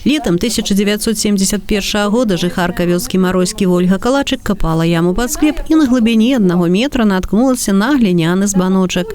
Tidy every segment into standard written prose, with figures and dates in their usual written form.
Летом 1971 года жыхарка вёскі Маройскі Ольга Калачык копала яму под склеп и на глубине 1 метра наткнулась на глиняны збаночак.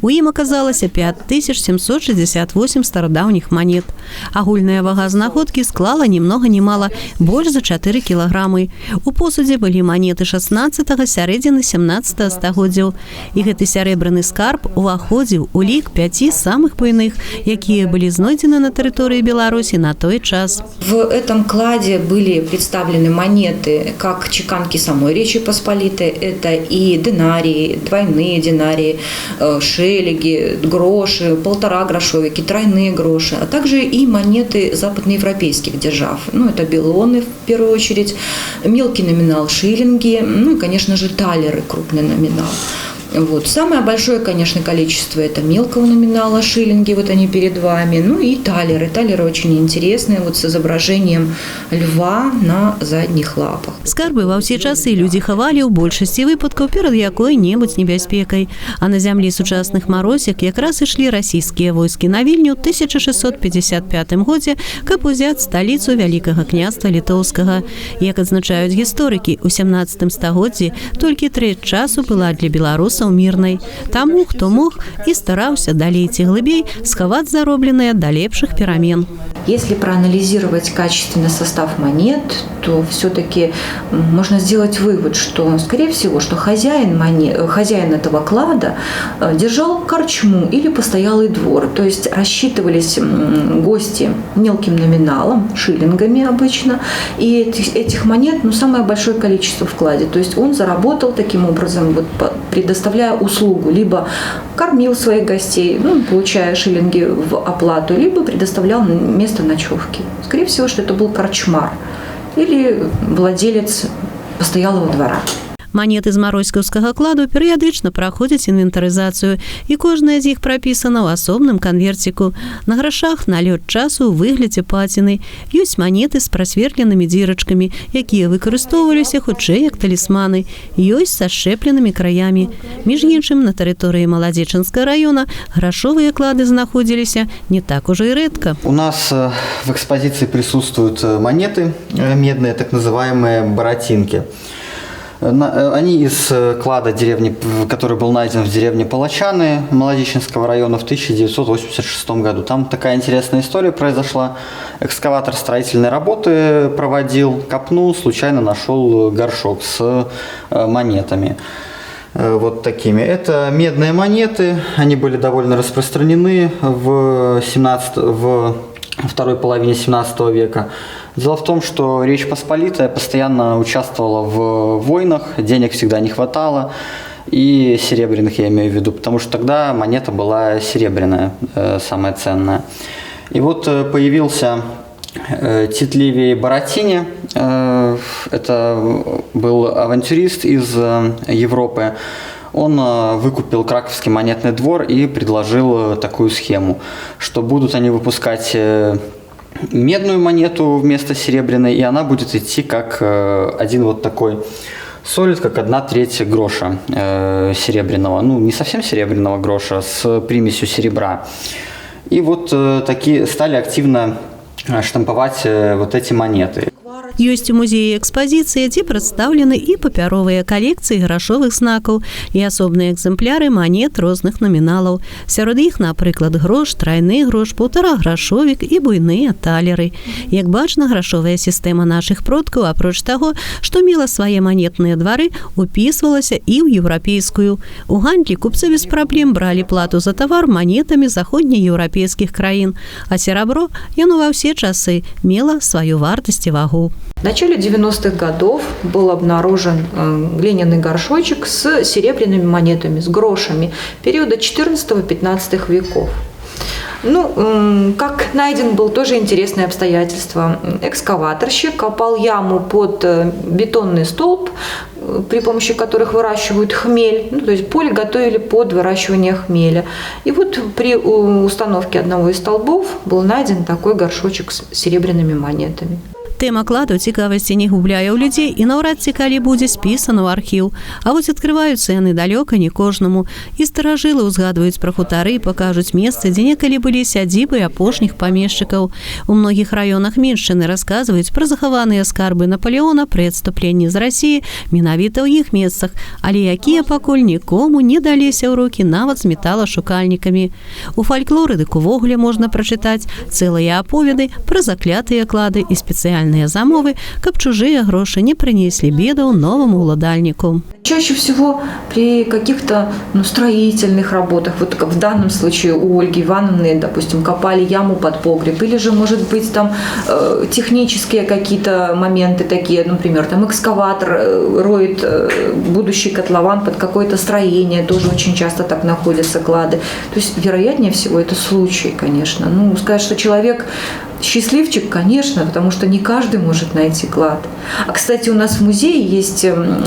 У ім оказалось 5768 стародавних монет. Агульная вага знаходки склала ни много ни мало больше за 4 килограммы. У посуде были монеты 16-го, сярэдзіны 17-го стагоддзяў. И гэты сярэбраны скарб уваходзіў у лік 5 самых буйных, якія были знойдзены на территории Беларуси на той час. В этом кладе были представлены монеты как чеканки самой Речи Посполитой, это и динарии, двойные динарии, шеллиги, гроши, полторагрошовики, тройные гроши, а также и монеты западноевропейских держав. Это беллоны в первую очередь, мелкий номинал шиллинги, и, конечно же, талеры, крупный номинал. Самое большое, конечно, количество это мелкого номинала шиллинги, они перед вами, и талеры. Талеры очень интересные, с изображением льва на задних лапах. Скарбы во все часы люди хавали у большасці выпадкаў перед якой-небудзь небяспекай. А на зямлі сучасных Маросек якраз ішлі расійскія войскі на Вільню ў 1655 годзе, каб узяць сталіцу Вялікага княства Літоўскага. Як адзначаюць гісторыкі, у 17 стагоддзі толькі трэць часу была для беларусаў мірнай. Таму, хто мог, і стараўся далей ці глыбей схаваць заробленыя да лепшых перамен. Если проанализировать качественный состав монет, то все-таки можно сделать вывод, что, скорее всего, что хозяин этого клада держал корчму или постоялый двор. То есть рассчитывались гости мелким номиналом, шиллингами обычно, и этих монет самое большое количество в кладе. То есть он заработал таким образом, предоставляя услугу, либо кормил своих гостей, получая шиллинги в оплату, либо предоставлял место ночевки. Скорее всего, что это был корчмар или владелец постоялого двора. Монеты з маройскаўскага кладу перыядычна праходзяць інвентарызацыю, і кожная з іх прапісана ў асобным канверціку. На грашах налёт часу ў выглядзе паціны. Ёсць монеты з прасверленымі дзірачкамі, якія выкарыстоўваліся хутчэй як талісманы. Ёсць са сшэпленымі краямі. Між іншым, на тэрыторыі Маладзечынскага района грашовыя клады знаходзіліся не так уже и редко. У нас в экспозиции присутствуют монеты медные, так называемые боротинки. Они из клада деревни, который был найден в деревне Палачаны Молодечинского района в 1986 году. Там такая интересная история произошла. Экскаватор строительной работы проводил, копнул, случайно нашел горшок с монетами. Вот такими. Это медные монеты. Они были довольно распространены в второй половине 17 века. Дело в том, что Речь Посполитая постоянно участвовала в войнах, денег всегда не хватало, и серебряных я имею в виду, потому что тогда монета была серебряная, самая ценная. И появился Тит Ливий Боротини, это был авантюрист из Европы. Он выкупил Краковский монетный двор и предложил такую схему, что будут они выпускать медную монету вместо серебряной, и она будет идти как один такой солид, как 1/3 гроша серебряного, не совсем серебряного гроша, с примесью серебра. И такие стали активно штамповать эти монеты. Ёсць у музеі экспазіцыі, дзе прадстаўлены і папяровыя калекцыі грашовых знакаў і асобныя экземпляры монет розных номіналаў. Сярод іх, напрыклад, грош, трайны грош, полтараграшовік і буйныя талеры. Як бачна, грашовая сістэма нашых продкаў, апроч таго, што мела свае манетныя двары, упісвалася і ў еўрапейскую. У гандлі купцы без праблем бралі плату за тавар монетамі заходнееўрапейскіх краін, а серабро, яно ва ўсе часы мела сваю вартасць і вагу. В начале 90-х годов был обнаружен глиняный горшочек с серебряными монетами, с грошами периода 14-15 веков. Как найден был тоже интересное обстоятельство. Экскаваторщик копал яму под бетонный столб, при помощи которых выращивают хмель. То есть поле готовили под выращивание хмеля. И при установке одного из столбов был найден такой горшочек с серебряными монетами. Тема кладу цікавасці не губляе ў людзей і наўрад ці калі будзе спісана ў архіў. А вось адкрываюцца яны далёка не кожнаму. І старажылы ўзгадваюць пра хутары, пакажуць месцы, дзе некалі былі сядзібы апошніх памешчыкаў. У многіх раёнах Меншчыны расказваюць пра захаваныя скарбы Напалеона пры адступленні з Расіі менавіта ў іх месцах, але якія пакуль нікому не даліся ў рукі нават з металашукальнікамі. У фальклоры дык увогуле можна прачытаць цэлыя аповеды пра заклятыя клады і спецыяльныя замовы, каб чужыя грошы не прынеслі бедаў новаму ўладальніку. Чаще всего при каких-то строительных работах, вот как в данном случае у Ольги Ивановны, допустим, копали яму под погреб, или же, может быть, там технические какие-то моменты такие, например, там экскаватор роет будущий котлован под какое-то строение, тоже очень часто так находятся клады. То есть, вероятнее всего, это случай, конечно. Сказать, что человек счастливчик, конечно, потому что не каждый может найти клад. А, кстати, у нас в музее есть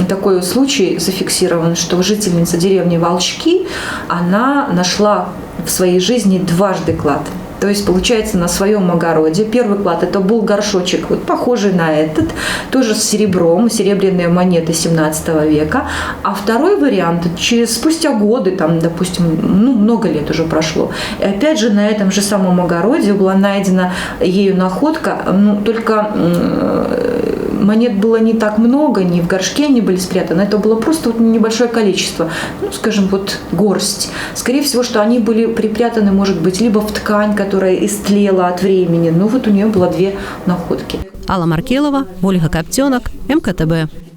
такой случай зафиксирован, что жительница деревни Волчки, она нашла в своей жизни дважды клад. То есть, получается, на своем огороде. Первый клад – это был горшочек, вот похожий на этот, тоже с серебром, серебряные монеты 17 века. А второй вариант – спустя годы, там, допустим, много лет уже прошло. И опять же, на этом же самом огороде была найдена ею находка, только монет было не так много, ни в горшке они были спрятаны, это было просто небольшое количество, скажем, горсть. Скорее всего, что они были припрятаны, может быть, либо в ткань, которая истлела от времени, у нее было две находки. Алла Маркелова, Ольга Коптенок, МКТБ.